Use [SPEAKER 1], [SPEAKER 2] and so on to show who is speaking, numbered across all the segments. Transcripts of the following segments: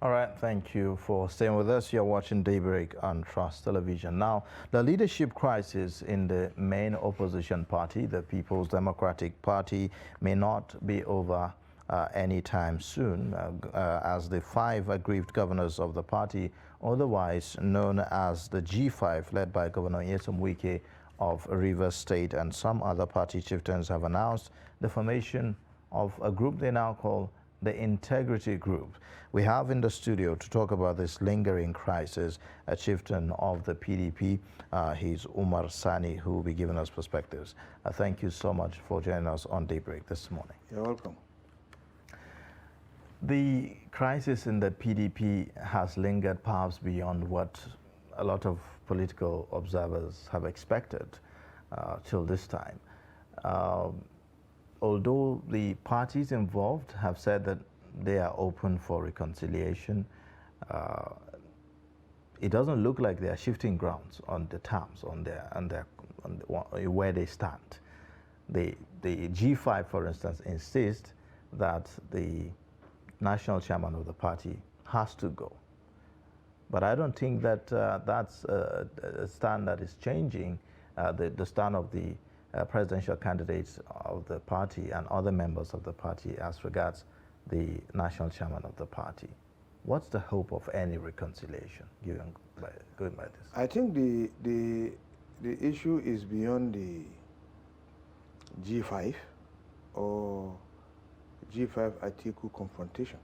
[SPEAKER 1] All right, thank you for staying with us. You're watching Daybreak on Trust Television. Now, the leadership crisis in the main opposition party, the People's Democratic Party, may not be over anytime soon, as the 5 aggrieved governors of the party, otherwise known as the G5, led by Governor Wike of Rivers State and some other party chieftains, have announced the formation of a group they now call the Integrity Group. We have in the studio to talk about this lingering crisis a chieftain of the PDP. He's Umar Sani, who will be giving us perspectives. Thank you so much for joining us on Daybreak this morning.
[SPEAKER 2] You're welcome.
[SPEAKER 1] The crisis in the PDP has lingered perhaps beyond what a lot of political observers have expected till this time. Although the parties involved have said that they are open for reconciliation, it doesn't look like they are shifting grounds on the terms, on where they stand. The G5, for instance, insists that the national chairman of the party has to go. But I don't think that that's a stand that is changing the stand of the presidential candidates of the party and other members of the party as regards the national chairman of the party. What's the hope of any reconciliation going by this?
[SPEAKER 2] I think the issue is beyond the G5 or G5 Atiku confrontation.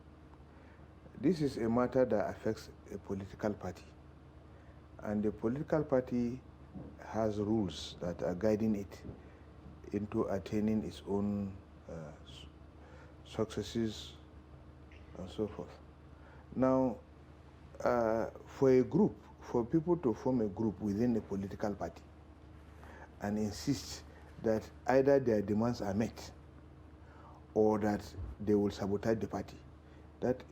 [SPEAKER 2] This is a matter that affects a political party, and the political party has rules that are guiding it into attaining its own successes and so forth. Now, for people to form a group within a political party and insist that either their demands are met or that they will sabotage the party, that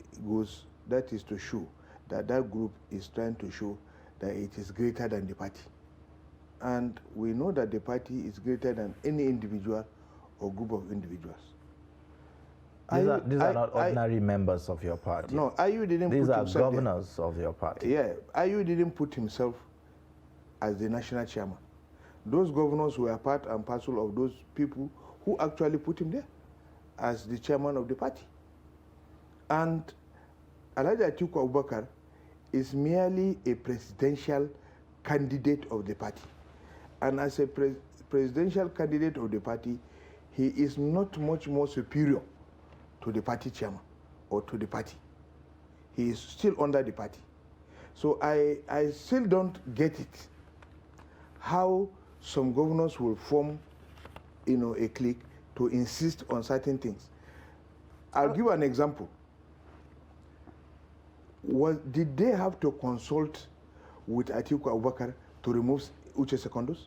[SPEAKER 2] is to show that that group is trying to show that it is greater than the party. And we know that the party is greater than any individual or group of individuals.
[SPEAKER 1] These are not ordinary members of your party.
[SPEAKER 2] No, IU didn't put himself
[SPEAKER 1] These are governors of your party.
[SPEAKER 2] Yeah, IU didn't put himself as the national chairman. Those governors were part and parcel of those people who actually put him there as the chairman of the party. And Alhaji Atiku Abubakar is merely a presidential candidate of the party. And as a presidential candidate of the party, he is not much more superior to the party chairman or to the party. He is still under the party. So I still don't get it, how some governors will form a clique to insist on certain things. I'll give an example. Did they have to consult with Atiku Abubakar to remove Uche Secondos?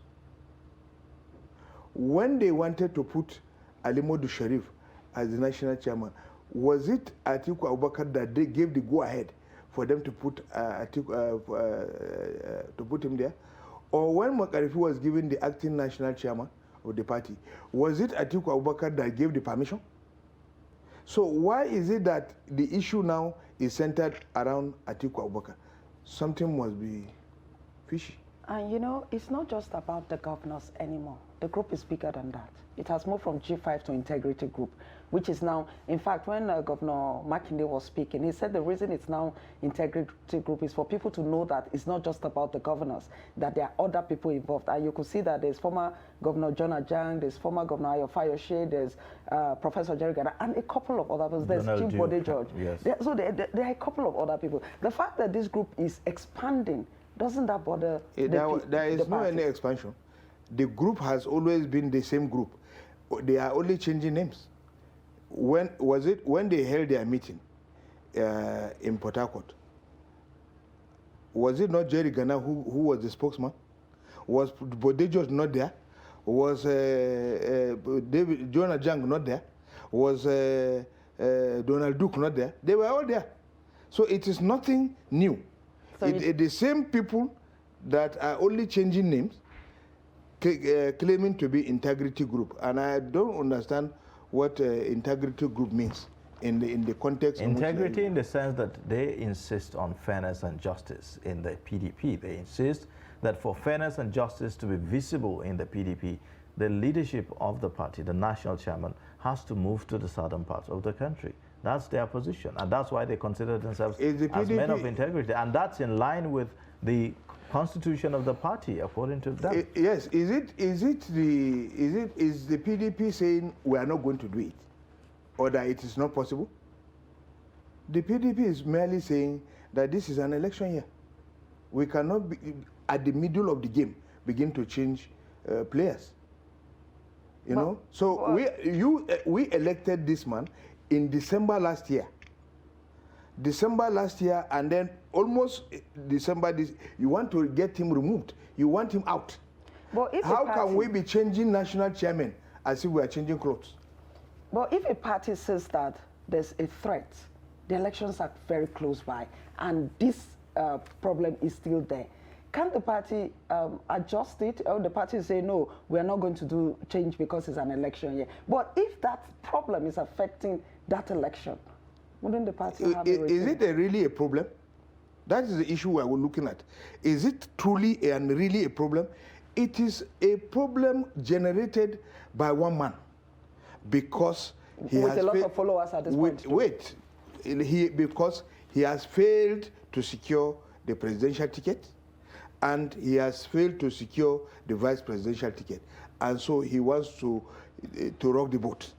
[SPEAKER 2] When they wanted to put Alimodu Sharif as the national chairman, was it Atiku Abubakar that they gave the go-ahead for them to put him there? Or when Makarifi was given the acting national chairman of the party, was it Atiku Abubakar that gave the permission? So why is it that the issue now is centered around Atiku Abubakar? Something must be fishy.
[SPEAKER 3] And it's not just about the governors anymore. The group is bigger than that. It has moved from G5 to Integrity Group, which is now, in fact, when Governor Makinde was speaking, he said the reason it's now Integrity Group is for people to know that it's not just about the governors, that there are other people involved. And you could see that there's former Governor John Ajang, there's former Governor Ayo Fayose, there's Professor Jerry Gana, and a couple of other people. There's Chief Bode George.
[SPEAKER 1] Yes.
[SPEAKER 3] So there are a couple of other people. The fact that this group is expanding, doesn't that bother
[SPEAKER 2] there is no any expansion. The group has always been the same group. They are only changing names. When they held their meeting in Port Harcourt? Was it not Jerry Gana who was the spokesman? Was Bode George not there? Was David Jonah Jang not there? Was Donald Duke not there? They were all there. So it is nothing new. So the same people that are only changing names, claiming to be Integrity Group. And I don't understand what Integrity Group means. in the context.
[SPEAKER 1] Integrity in the sense that they insist on fairness and justice in the PDP. They insist that for fairness and justice to be visible in the PDP, the leadership of the party, the national chairman, has to move to the southern parts of the country. That's their position, and that's why they consider themselves as men of integrity, and that's in line with the constitution of the party, according to them.
[SPEAKER 2] Yes, is the PDP saying we are not going to do it, or that it is not possible? The PDP is merely saying that this is an election year. We cannot be at the middle of the game begin to change players. You know, so we elected this man in December last year. And then almost December this, you want to get him removed. You want him out.
[SPEAKER 3] But if
[SPEAKER 2] how can we be changing national chairman as if we are changing clothes?
[SPEAKER 3] But if a party says that there's a threat, the elections are very close by, and this problem is still there, can't the party adjust it? Or the party say, no, we're not going to do change because it's an election year. But if that problem is affecting that election, wouldn't the party have a
[SPEAKER 2] Is it really a problem? That is the issue we're looking at. Is it truly and really a problem? It is a problem generated by one man because he
[SPEAKER 3] with
[SPEAKER 2] has
[SPEAKER 3] a lot of followers at this point.
[SPEAKER 2] Because he has failed to secure the presidential ticket, and he has failed to secure the vice presidential ticket, and so he wants to rock the boat.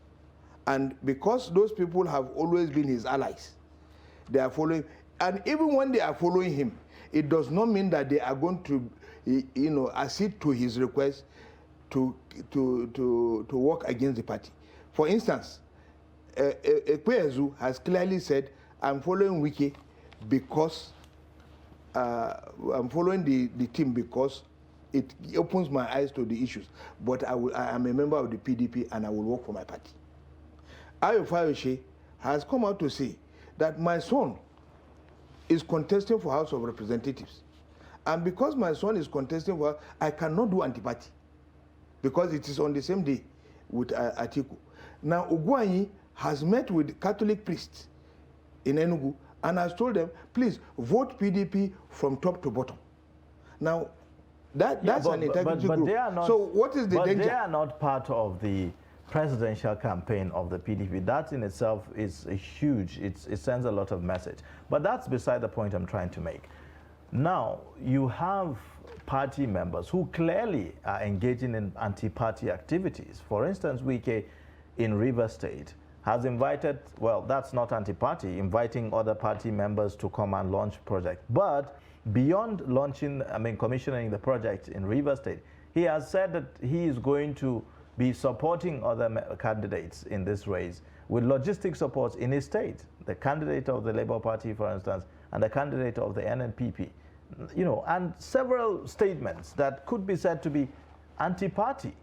[SPEAKER 2] And because those people have always been his allies, they are following. And even when they are following him, it does not mean that they are going to, accede to his request to work against the party. For instance, Ekwezu has clearly said, "I'm following Wike because I'm following the team because it opens my eyes to the issues. But I am a member of the PDP and I will work for my party." Ayo Fayoshe has come out to say that my son is contesting for House of Representatives. And because my son is contesting for, I cannot do anti-party because it is on the same day with Atiku. Now, Ogwuanyi has met with Catholic priests in Enugu and has told them, please vote PDP from top to bottom. Now, that's an integrity group. So what is the danger?
[SPEAKER 1] But they are not part of the presidential campaign of the PDP. That in itself is a huge, it sends a lot of message. But that's beside the point I'm trying to make. Now, you have party members who clearly are engaging in anti-party activities. For instance, Wike in Rivers State has invited, well, that's not anti-party, inviting other party members to come and launch projects. But beyond launching, commissioning the project in Rivers State, he has said that he is going to be supporting other candidates in this race with logistic supports in his state. The candidate of the Labour Party, for instance, and the candidate of the NNPP, and several statements that could be said to be anti-party.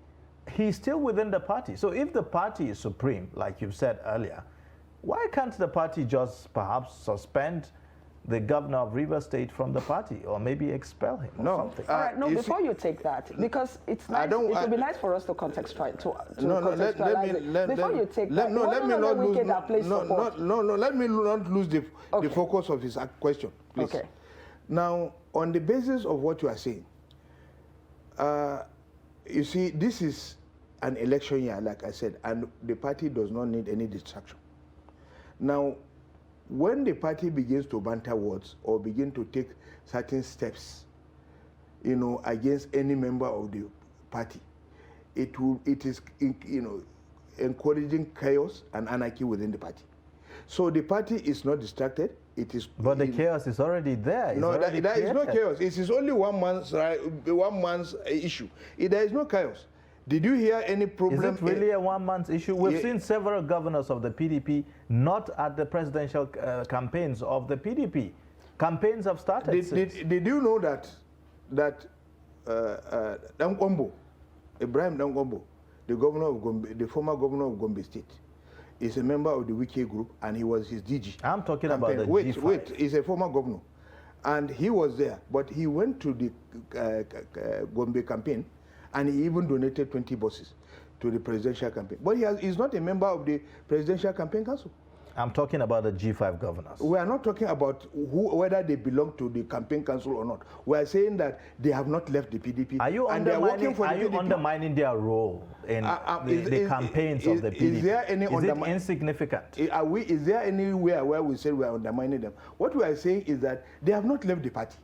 [SPEAKER 1] He's still within the party. So if the party is supreme, like you've said earlier, why can't the party just perhaps suspend the governor of Rivers State from the party, or maybe expel him or something?
[SPEAKER 3] All right, before you take that, because it's nice, it would be nice for us to contextualize it. Before you take that, let me not lose the focus of his question, please. Okay.
[SPEAKER 2] Now, on the basis of what you are saying, you see, this is an election year, like I said, and the party does not need any distraction. Now, when the party begins to banter words or begin to take certain steps, against any member of the party, it is encouraging chaos and anarchy within the party. So the party is not distracted. It is.
[SPEAKER 1] But the chaos is already there.
[SPEAKER 2] No, that is not chaos. It is only one man's issue. There is no chaos. Did you hear any problem?
[SPEAKER 1] Is it really a one-man's issue? We've seen several governors of the PDP not at the presidential campaigns of the PDP. Campaigns have started.
[SPEAKER 2] Did you know that Dankombo, Ibrahim Dankombo, the former governor of Gombe State, is a member of the Wike group, and he was his DG.
[SPEAKER 1] I'm talking about the
[SPEAKER 2] Wait,
[SPEAKER 1] G5.
[SPEAKER 2] He's a former governor, and he was there, but he went to the Gombe campaign, and he even donated 20 buses to the presidential campaign. But he's not a member of the presidential campaign council.
[SPEAKER 1] I'm talking about the G5 governors.
[SPEAKER 2] We are not talking about whether they belong to the campaign council or not. We are saying that they have not left the PDP.
[SPEAKER 1] Are you
[SPEAKER 2] and they are working for the PDP.
[SPEAKER 1] undermining their role in the campaigns of the PDP?
[SPEAKER 2] Is there any
[SPEAKER 1] is it insignificant?
[SPEAKER 2] Is there anywhere where we say we are undermining them? What we are saying is that they have not left the party.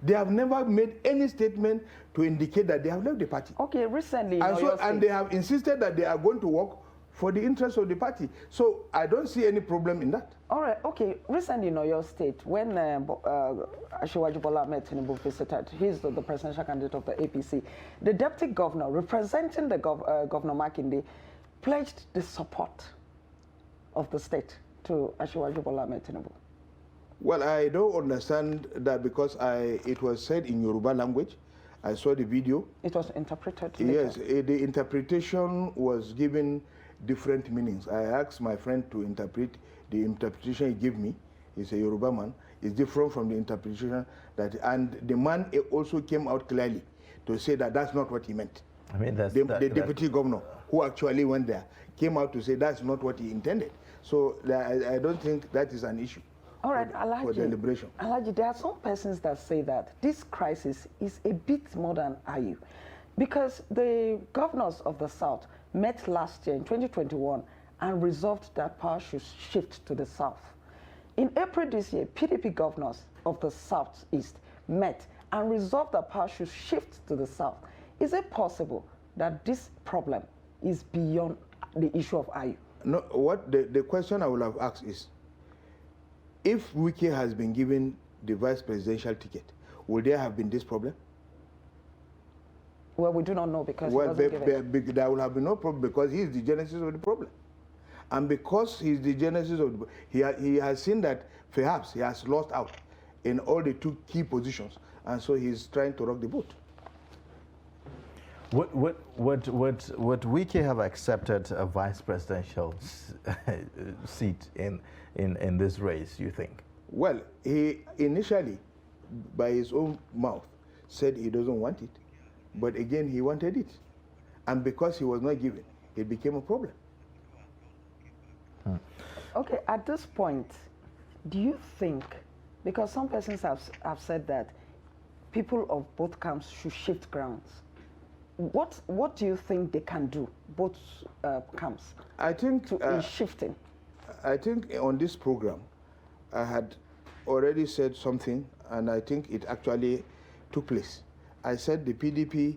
[SPEAKER 2] They have never made any statement to indicate that they have left the party.
[SPEAKER 3] Okay, recently,
[SPEAKER 2] and they have insisted that they are going to work for the interests of the party. So I don't see any problem in that.
[SPEAKER 3] All right, okay. Recently in Oyo State, when Asiwaju Bola Ahmed Tinubu visited, he's the presidential candidate of the APC, the deputy governor representing the Governor Makinde pledged the support of the state to Asiwaju Bola Ahmed Tinubu.
[SPEAKER 2] Well, I don't understand that because it was said in Yoruba language. I saw the video. It was interpreted later. Yes, the interpretation was given different meanings. I asked my friend to interpret. The interpretation he gave me, he's a Yoruba man, is different from the interpretation that, and the man also came out clearly to say that that's not what he meant.
[SPEAKER 1] I mean, the
[SPEAKER 2] deputy governor who actually went there came out to say that's not what he intended. So I don't think that is an issue.
[SPEAKER 3] All right, Alhaji,
[SPEAKER 2] for deliberation.
[SPEAKER 3] Alhaji, there are some persons that say that this crisis is a bit more than IU, because the governors of the South met last year in 2021 and resolved that power should shift to the South. In April this year, PDP governors of the Southeast met and resolved that power should shift to the South. Is it possible that this problem is beyond the issue of IU?
[SPEAKER 2] No, what the question I would have asked is, if Wike has been given the vice presidential ticket, would there have been this problem?
[SPEAKER 3] Well, we do not know because he wasn't given.
[SPEAKER 2] There will have been no problem because he is the genesis of the problem. And because he is the genesis of the, he has seen that perhaps he has lost out in all the two key positions, and so he's trying to rock the boat.
[SPEAKER 1] Would Wike have accepted a vice presidential seat in this race, you think?
[SPEAKER 2] Well, he initially, by his own mouth, said he doesn't want it. But again, he wanted it. And because he was not given, it became a problem.
[SPEAKER 3] Okay, at this point, do you think, because some persons have said that people of both camps should shift grounds, what do you think they can do, both camps,
[SPEAKER 2] I think,
[SPEAKER 3] in shifting?
[SPEAKER 2] I think on this program, I had already said something, and I think it actually took place. I said the PDP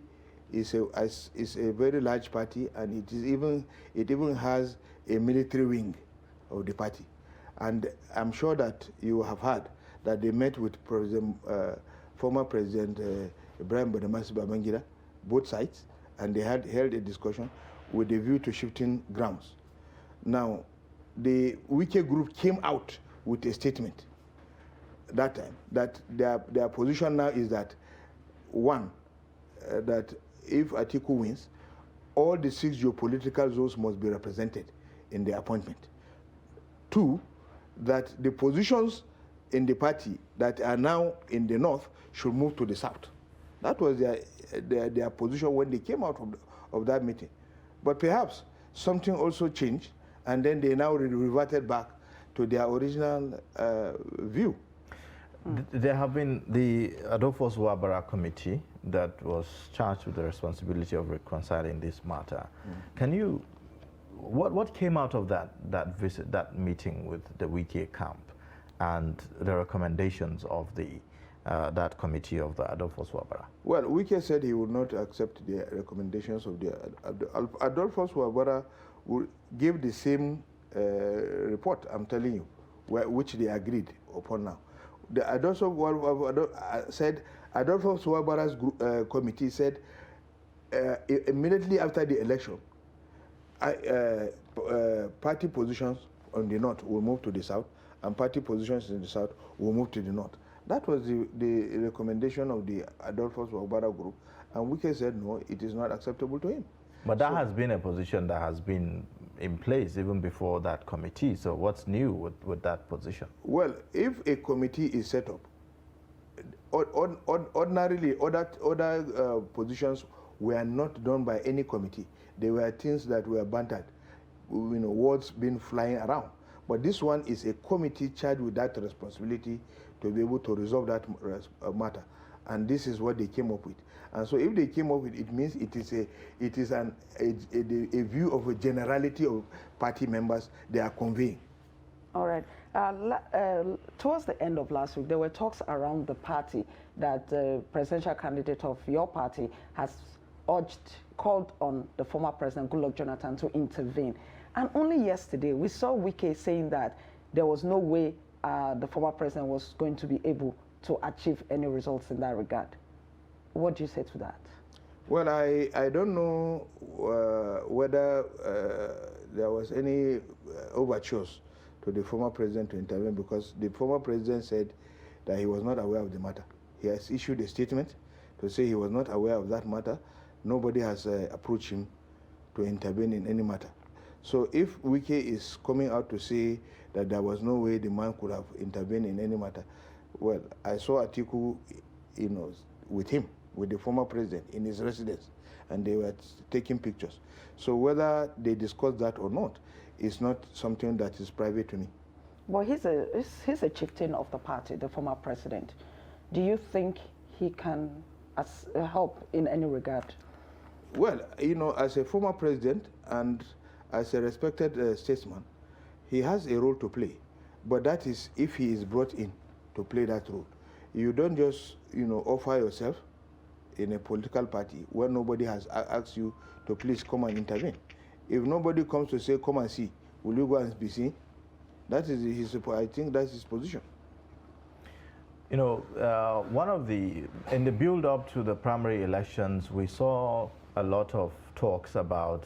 [SPEAKER 2] is a very large party, and it even has a military wing of the party. And I'm sure that you have heard that they met with former President Ibrahim Badamasi Babangida, both sides, and they had held a discussion with a view to shifting grounds. Now, the Wike group came out with a statement that time that their position now is that, one, that if Atiku wins, all the 6 geopolitical zones must be represented in the appointment. 2, that the positions in the party that are now in the north should move to the south. That was their position when they came out of that meeting. But perhaps something also changed, and then they now reverted back to their original view.
[SPEAKER 1] There have been the Adolphus Wabara committee that was charged with the responsibility of reconciling this matter. Can you, what came out of that visit, that meeting with the Wike camp, and the recommendations of that committee of the Adolphus Wabara?
[SPEAKER 2] Well, Wike said he would not accept the recommendations of the Adolphus Wabara. Will give the same report, I'm telling you, which they agreed upon now. The Adolphus Wabara's committee said immediately after the election, party positions on the north will move to the south, and party positions in the south will move to the north. That was the recommendation of the Adolphus Wabara group, and Wike said no, it is not acceptable to him.
[SPEAKER 1] But that has been a position that has been in place even before that committee. So what's new with that position?
[SPEAKER 2] Well, if a committee is set up, ordinarily other positions were not done by any committee. They were things that were bantered, words being flying around. But this one is a committee charged with that responsibility to be able to resolve that matter. And this is what they came up with. And so if they came up with it, it means it is a view of a generality of party members they are conveying.
[SPEAKER 3] All right. Towards the end of last week, there were talks around the party that the presidential candidate of your party has called on the former president, Goodluck Jonathan, to intervene. And only yesterday, we saw Wike saying that there was no way the former president was going to be able to achieve any results in that regard. What do you say to that?
[SPEAKER 2] Well, I don't know whether there was any overtures to the former president to intervene, because the former president said that he was not aware of the matter. He has issued a statement to say he was not aware of that matter. Nobody has approached him to intervene in any matter. So if Wike is coming out to say that there was no way the man could have intervened in any matter, well, I saw Atiku, with him, with the former president in his residence, and they were taking pictures. So whether they discussed that or not is not something that is private to me.
[SPEAKER 3] Well, he's a chieftain of the party, the former president. Do you think he can help in any regard?
[SPEAKER 2] Well, as a former president and as a respected statesman, he has a role to play. But that is if he is brought in to play that role. You don't just, offer yourself in a political party when nobody has asked you to please come and intervene. If nobody comes to say, come and see, will you go and be seen? That is I think that's his position.
[SPEAKER 1] In the build-up to the primary elections, we saw a lot of talks about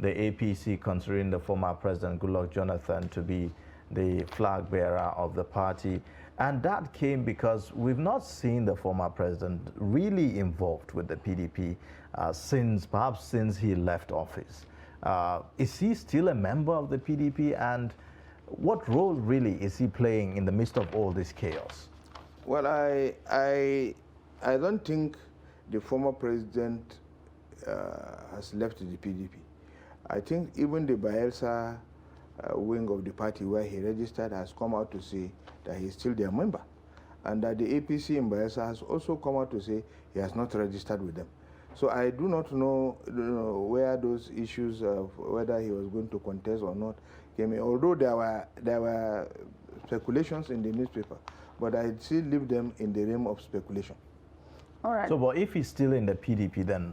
[SPEAKER 1] the APC considering the former President Goodluck Jonathan to be the flag bearer of the party. And that came because we've not seen the former president really involved with the PDP perhaps since he left office. Is he still a member of the PDP, and what role really is he playing in the midst of all this chaos?
[SPEAKER 2] Well, I don't think the former president has left the PDP. I think even the Bayelsa wing of the party where he registered has come out to say that he's still their member, and that the APC in Bayelsa has also come out to say he has not registered with them. So I do not know, where those issues of whether he was going to contest or not came in, although there were speculations in the newspaper, but I still leave them in the realm of speculation.
[SPEAKER 3] All right.
[SPEAKER 1] So, but if he's still in the PDP, then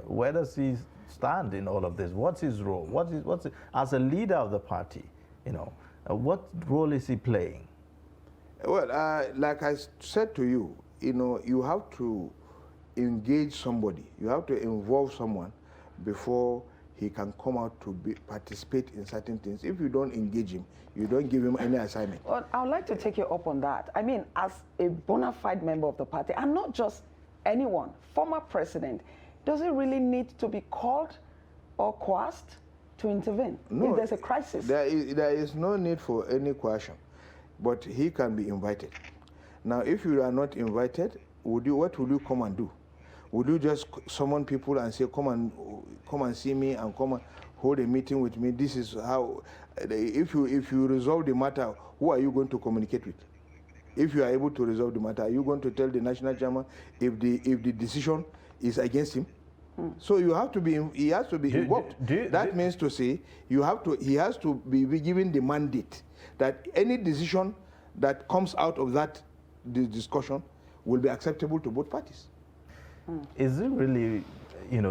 [SPEAKER 1] where does he stand in all of this? What's his role? As a leader of the party, what role is he playing?
[SPEAKER 2] Well, like I said to you, you have to engage somebody. You have to involve someone before he can come out to participate in certain things. If you don't engage him, you don't give him any assignment.
[SPEAKER 3] Well, I would like to take you up on that. I mean, as a bona fide member of the party, and not just anyone, former president, does he really need to be called or coerced to intervene if there's a crisis?
[SPEAKER 2] There is no need for any coercion, but he can be invited. Now, if you are not invited, what will you come and do? Would you just summon people and say, come and see me and come and hold a meeting with me? This is how, if you resolve the matter, who are you going to communicate with? If you are able to resolve the matter, are you going to tell the national chairman if the decision is against him? So he has to be involved. That means to say he has to be given the mandate that any decision that comes out of the discussion will be acceptable to both parties.
[SPEAKER 1] Is it really,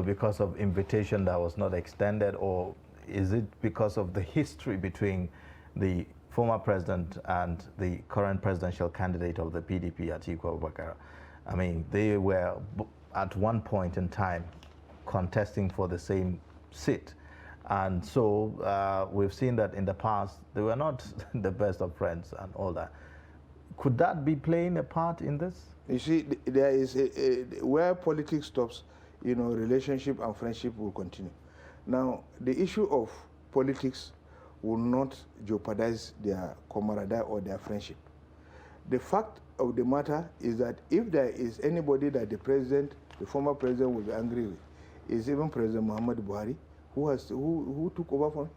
[SPEAKER 1] because of invitation that was not extended, or is it because of the history between the former president and the current presidential candidate of the PDP, Atiku Abubakar? I mean, they were at one point in time contesting for the same seat. And so we've seen that in the past, they were not the best of friends and all that. Could that be playing a part in this?
[SPEAKER 2] You see, there is where politics stops, relationship and friendship will continue. Now, the issue of politics will not jeopardize their camaraderie or their friendship. The fact of the matter is that if there is anybody that the former president will be angry with, is even President Muhammad Buhari, who took over from him.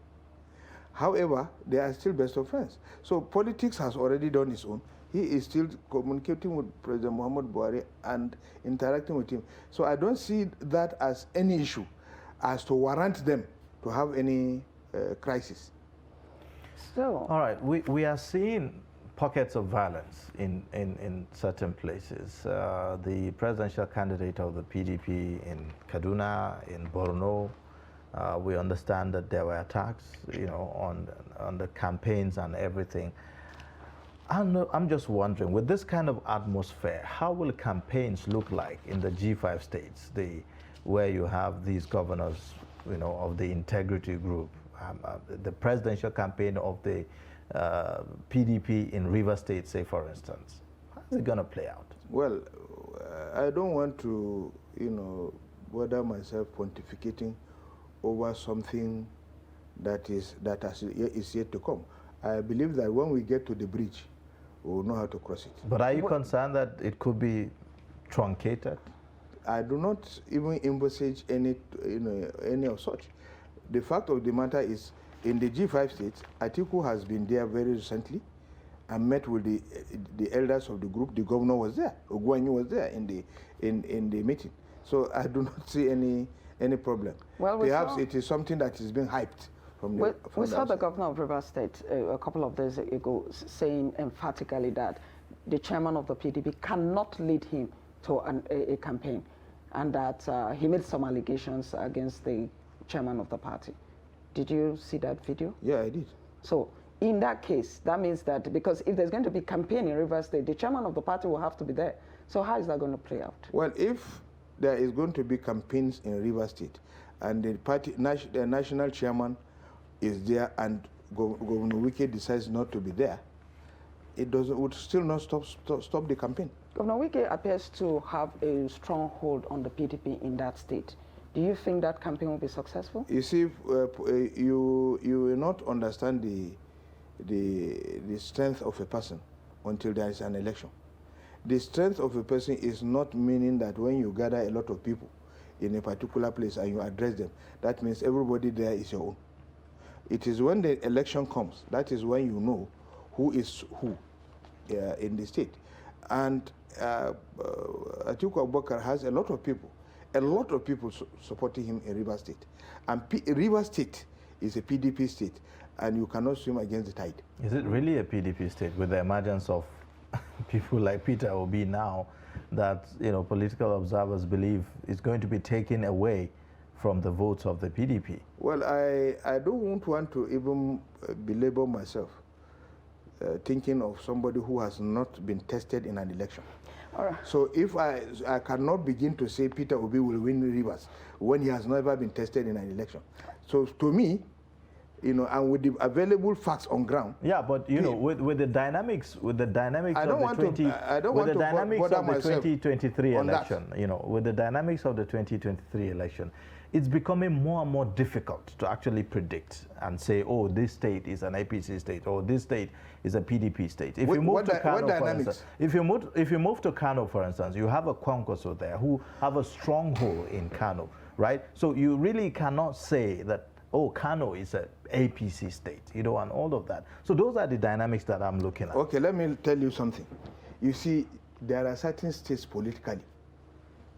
[SPEAKER 2] However, they are still best of friends. So politics has already done its own. He is still communicating with President Muhammad Buhari and interacting with him. So I don't see that as any issue as to warrant them to have any crisis.
[SPEAKER 3] So,
[SPEAKER 1] all right, we are seeing pockets of violence in certain places. The presidential candidate of the PDP in Kaduna, in Borno, we understand that there were attacks, you know, on the campaigns and everything. I'm just wondering, with this kind of atmosphere, how will campaigns look like in the G5 states, where you have these governors, you know, of the integrity group, the presidential campaign of the PDP in River State, say, for instance? How's it going to play out?
[SPEAKER 2] Well, I don't want to, you know, bother myself pontificating over something that is yet to come. I believe that when we get to the bridge, we will know how to cross it.
[SPEAKER 1] But are you concerned that it could be truncated?
[SPEAKER 2] I do not even envisage any, you know, any of such. The fact of the matter is, in the G5 states, Atiku has been there very recently and met with the elders of the group. The governor was there. Ogwanyu was there in the meeting. So I do not see any problem.
[SPEAKER 3] Well,
[SPEAKER 2] perhaps it is something that is being hyped from the.
[SPEAKER 3] We saw the governor of River State a couple of days ago saying emphatically that the chairman of the PDP cannot lead him to a campaign, and that he made some allegations against the chairman of the party. Did you see that video?
[SPEAKER 2] Yeah, I did.
[SPEAKER 3] So in that case, that means that because if there's going to be campaign in River State, the chairman of the party will have to be there. So how is that going to play out?
[SPEAKER 2] Well, if there is going to be campaigns in River State and the national chairman is there and Governor Wike decides not to be there, would still not stop the campaign.
[SPEAKER 3] Governor Wike appears to have a strong hold on the PDP in that state. Do you think that campaign will be successful?
[SPEAKER 2] You see, you will not understand the strength of a person until there is an election. The strength of a person is not meaning that when you gather a lot of people in a particular place and you address them, that means everybody there is your own. It is when the election comes, that is when you know who is who in the state. And Atiku Abubakar has a lot of people supporting him in River State. And River State is a PDP state, and you cannot swim against the tide.
[SPEAKER 1] Is it really a PDP state with the emergence of people like Peter Obi now that, you know, political observers believe is going to be taken away from the votes of the PDP?
[SPEAKER 2] Well, I don't want to even belabor myself thinking of somebody who has not been tested in an election.
[SPEAKER 3] All right.
[SPEAKER 2] So if I cannot begin to say Peter Obi will win Rivers when he has never been tested in an election. So to me, you know, and with the available facts on ground.
[SPEAKER 1] Yeah, but you know, with the dynamics of the 2023 election, you know, with the dynamics of the 2023 election, it's becoming more and more difficult to actually predict and say, oh, this state is an APC state, or this state is a PDP state. If you move to Kano, for instance, if you move to Kano, for instance, you have a Kwankwaso there who have a stronghold in Kano, right? So you really cannot say that, oh, Kano is an APC state, you know, and all of that. So those are the dynamics that I'm looking at.
[SPEAKER 2] Okay, let me tell you something. You see, there are certain states politically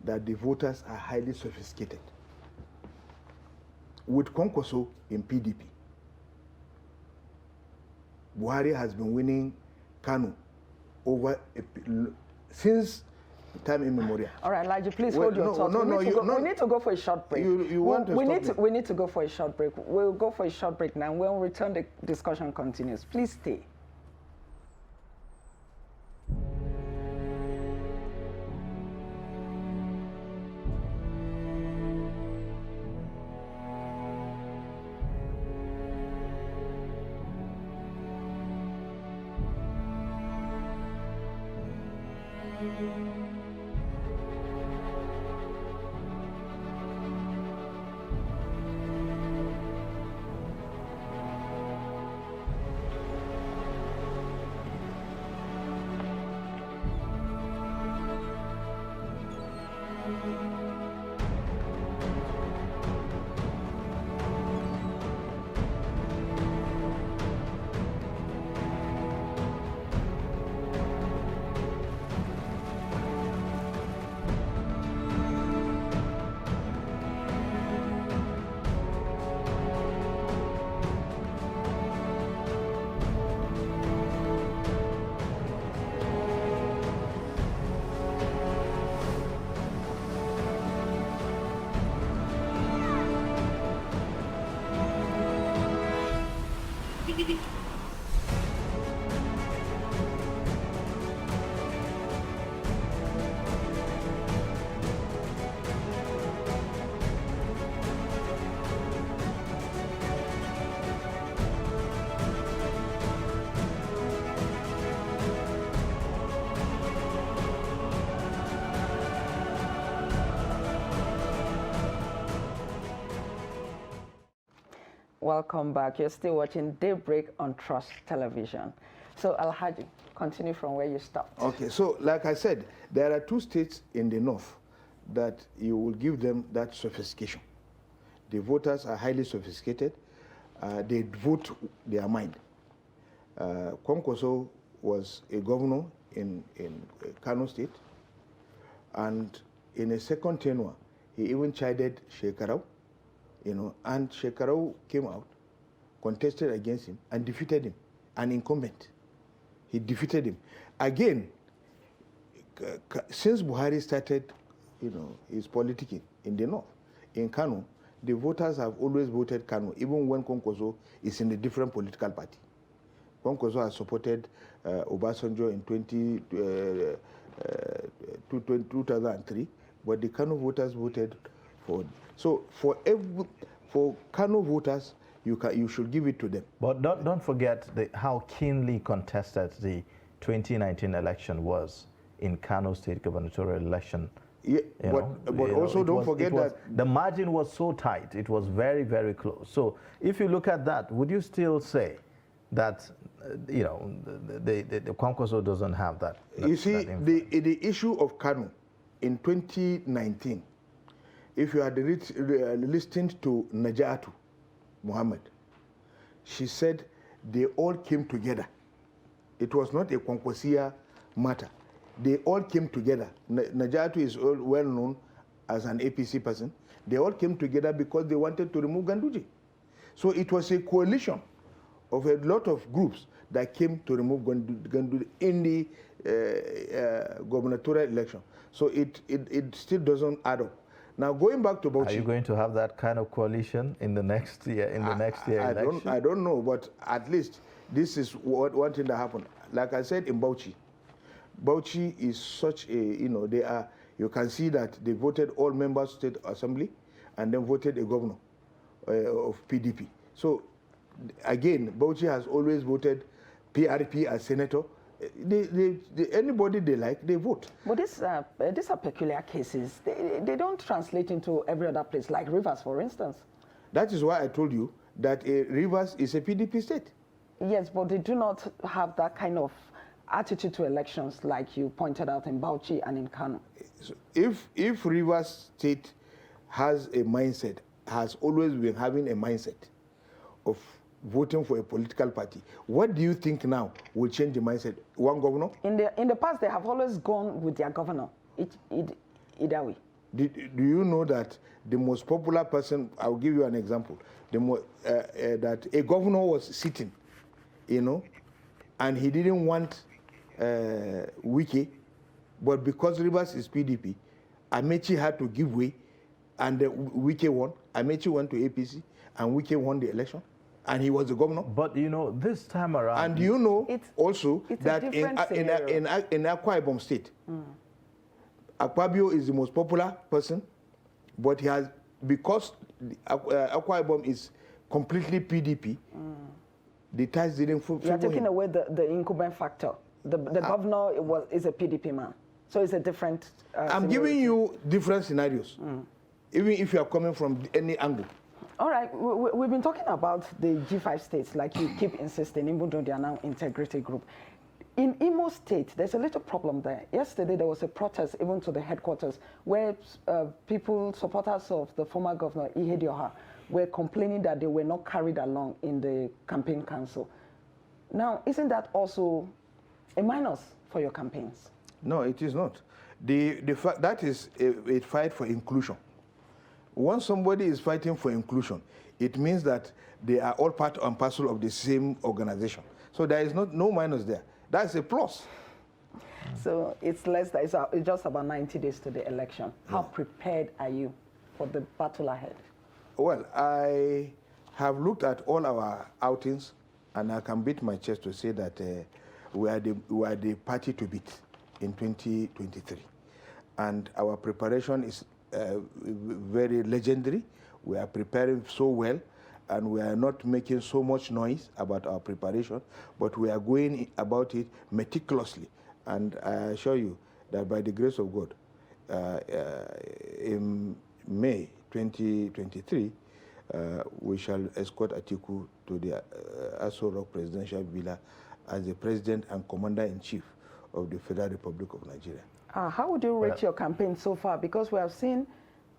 [SPEAKER 2] that the voters are highly sophisticated. With Kwankwaso in PDP, Buhari has been winning Kano since time immemorial.
[SPEAKER 3] All right, Elijah, please hold your thoughts. We need to go for a short break. We need to go for a short break. We'll go for a short break now. When we return, the discussion continues. Please stay. Welcome back. You're still watching Daybreak on Trust Television. So, Alhaji, continue from where you stopped.
[SPEAKER 2] Okay, so like I said, there are 2 states in the north that you will give them that sophistication. The voters are highly sophisticated. They vote their mind. Kwankwaso was a governor in Kano State, and in a second tenure, he even chided Shekarau, and Shekarau came out, contested against him, and defeated him, an incumbent. He defeated him. Again, since Buhari started, his politicking in the north, in Kano, the voters have always voted Kano, even when Kwankwaso is in a different political party. Kwankwaso has supported Obasanjo in 2003, but the Kano voters voted for. So for Kano voters, you should give it to them.
[SPEAKER 1] But don't forget how keenly contested the 2019 election was in Kano State gubernatorial election.
[SPEAKER 2] Yeah, but also don't forget that
[SPEAKER 1] the margin was so tight. It was very, very close. So if you look at that, would you still say that the Kwankwaso doesn't have that?
[SPEAKER 2] You see, the issue of Kano in 2019, if you had listened to Najatu Muhammad, she said they all came together. It was not a Kwankwasia matter. They all came together. Najatu is well known as an APC person. They all came together because they wanted to remove Ganduje. So it was a coalition of a lot of groups that came to remove Ganduje in the gubernatorial election. So it still doesn't add up. Now going back to Bauchi.
[SPEAKER 1] Are you going to have that kind of coalition in the next year? Election?
[SPEAKER 2] I don't know, but at least this is one thing that happened. Like I said in Bauchi. Bauchi is such a, you can see that they voted all members of state assembly and then voted a governor of PDP. So again, Bauchi has always voted PRP as senator. Anybody they like, they vote.
[SPEAKER 3] But these are peculiar cases. They don't translate into every other place, like Rivers, for instance.
[SPEAKER 2] That is why I told you that Rivers is a PDP state.
[SPEAKER 3] Yes, but they do not have that kind of attitude to elections like you pointed out in Bauchi and in Kano.
[SPEAKER 2] So if Rivers State has a mindset, has always been having a mindset of voting for a political party, what do you think now will change the mindset? One governor?
[SPEAKER 3] In the past, they have always gone with their governor, either way.
[SPEAKER 2] Do you know that the most popular person, I'll give you an example, that a governor was sitting, and he didn't want Wike, but because Rivers is PDP, Amechi had to give way, and Wike won. Amechi went to APC, and Wike won the election, and he was the governor.
[SPEAKER 1] But this time around,
[SPEAKER 2] and also that in Akwa Ibom State, Akpabio is the most popular person, but he has, because Akwa Ibom is completely PDP, the ties didn't fulfill.
[SPEAKER 3] You are taking away the incumbent factor. The governor is a PDP man, so it's a different.
[SPEAKER 2] I'm giving you different scenarios, even if you are coming from any angle.
[SPEAKER 3] All right, we've been talking about the G5 states, like you keep insisting, even though they are now integrated group. In Imo State, there's a little problem there. Yesterday, there was a protest even to the headquarters where supporters of the former governor, Ihedioha, were complaining that they were not carried along in the campaign council. Now, isn't that also a minus for your campaigns?
[SPEAKER 2] No, it is not. The fact that is a fight for inclusion. Once somebody is fighting for inclusion, it means that they are all part and parcel of the same organization. So there is no minus there. That's a plus.
[SPEAKER 3] So it's just about 90 days to the election. How prepared are you for the battle ahead?
[SPEAKER 2] Well, I have looked at all our outings, and I can beat my chest to say that we are the party to beat in 2023. And our preparation is very legendary. We are preparing so well, and we are not making so much noise about our preparation, but we are going about it meticulously. And I assure you that by the grace of God, in May 2023, we shall escort Atiku to the Aso Rock presidential villa as the president and commander-in-chief of the Federal Republic of Nigeria.
[SPEAKER 3] How would you rate your campaign so far? Because we have seen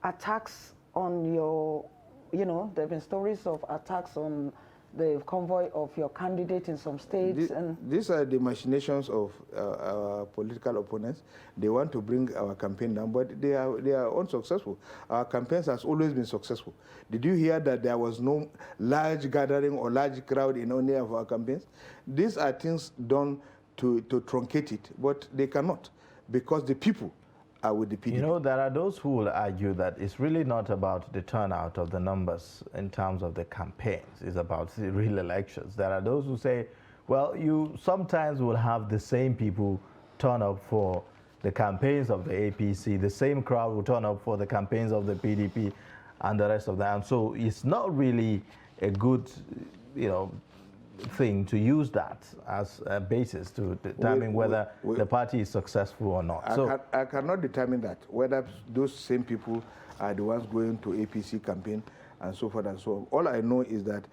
[SPEAKER 3] attacks on your, there have been stories of attacks on the convoy of your candidate in some states.
[SPEAKER 2] These are the machinations of our political opponents. They want to bring our campaign down, but they are unsuccessful. Our campaigns has always been successful. Did you hear that there was no large gathering or large crowd in any of our campaigns? These are things done to truncate it, but they cannot, because the people are with the PDP.
[SPEAKER 1] There are those who will argue that it's really not about the turnout of the numbers in terms of the campaigns. It's about the real elections. There are those who say, well, you sometimes will have the same people turn up for the campaigns of the APC, the same crowd will turn up for the campaigns of the PDP and the rest of them. And so it's not really a good, thing to use that as a basis to determine whether the party is successful or not.
[SPEAKER 2] I cannot determine that, whether those same people are the ones going to APC campaign and so forth and so on. All I know is that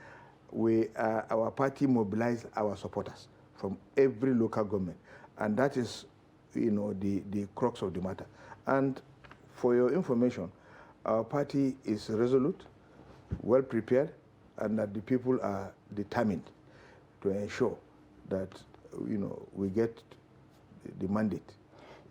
[SPEAKER 2] our party mobilized our supporters from every local government, and that is, the crux of the matter. And for your information, our party is resolute, well prepared, and that the people are determined to ensure that, we get the mandate.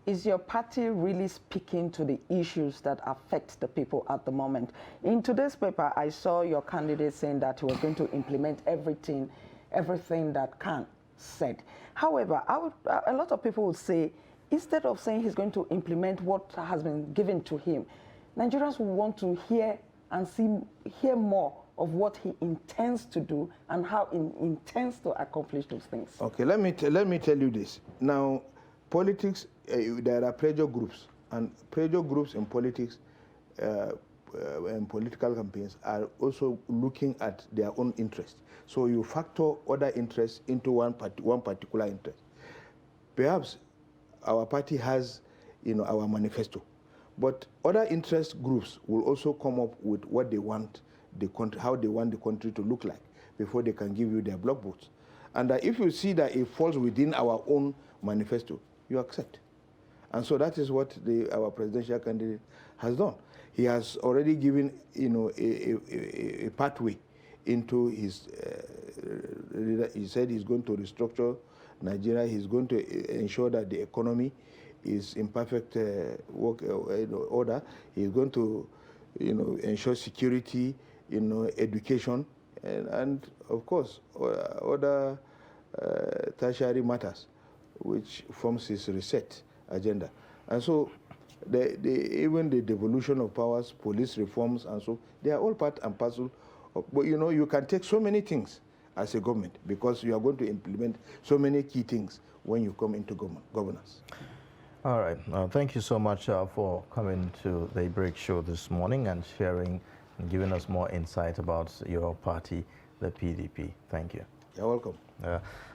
[SPEAKER 3] Is your party really speaking to the issues that affect the people at the moment? In today's paper, I saw your candidate saying that he was going to implement everything that Khan said. However, a lot of people would say, instead of saying he's going to implement what has been given to him, Nigerians will want to hear and hear more of what he intends to do and how he intends to accomplish those things.
[SPEAKER 2] Okay, let me tell you this. Now, politics, there are pressure groups, and pressure groups in politics and political campaigns are also looking at their own interest. So you factor other interests into one particular interest. Perhaps our party has, our manifesto, but other interest groups will also come up with what they want how they want the country to look like before they can give you their block votes. And if you see that it falls within our own manifesto, you accept. And so that is what our presidential candidate has done. He has already given, a pathway into his, he said he's going to restructure Nigeria. He's going to ensure that the economy is in perfect order. He's going to, ensure security, education, and of course, other tertiary matters, which forms his reset agenda. And so, even the devolution of powers, police reforms, and so, they are all part and parcel of, but you can take so many things as a government because you are going to implement so many key things when you come into governance.
[SPEAKER 1] All right. Thank you so much for coming to the Break Show this morning and sharing and giving us more insight about your party, the PDP. Thank you.
[SPEAKER 2] You're welcome.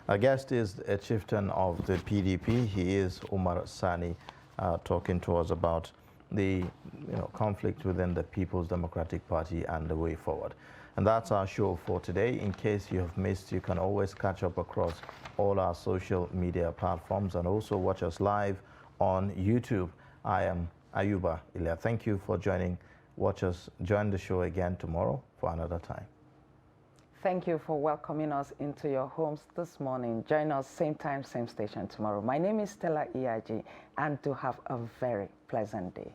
[SPEAKER 1] Our guest is a chieftain of the PDP. He is Umar Sani, talking to us about the conflict within the People's Democratic Party and the way forward. And that's our show for today. In case you have missed, you can always catch up across all our social media platforms and also watch us live on YouTube. I am Ayuba Ilya. Thank you for joining. Join the show again tomorrow for another time.
[SPEAKER 3] Thank you for welcoming us into your homes this morning. Join us same time, same station tomorrow. My name is Stella Iyaji, and do have a very pleasant day.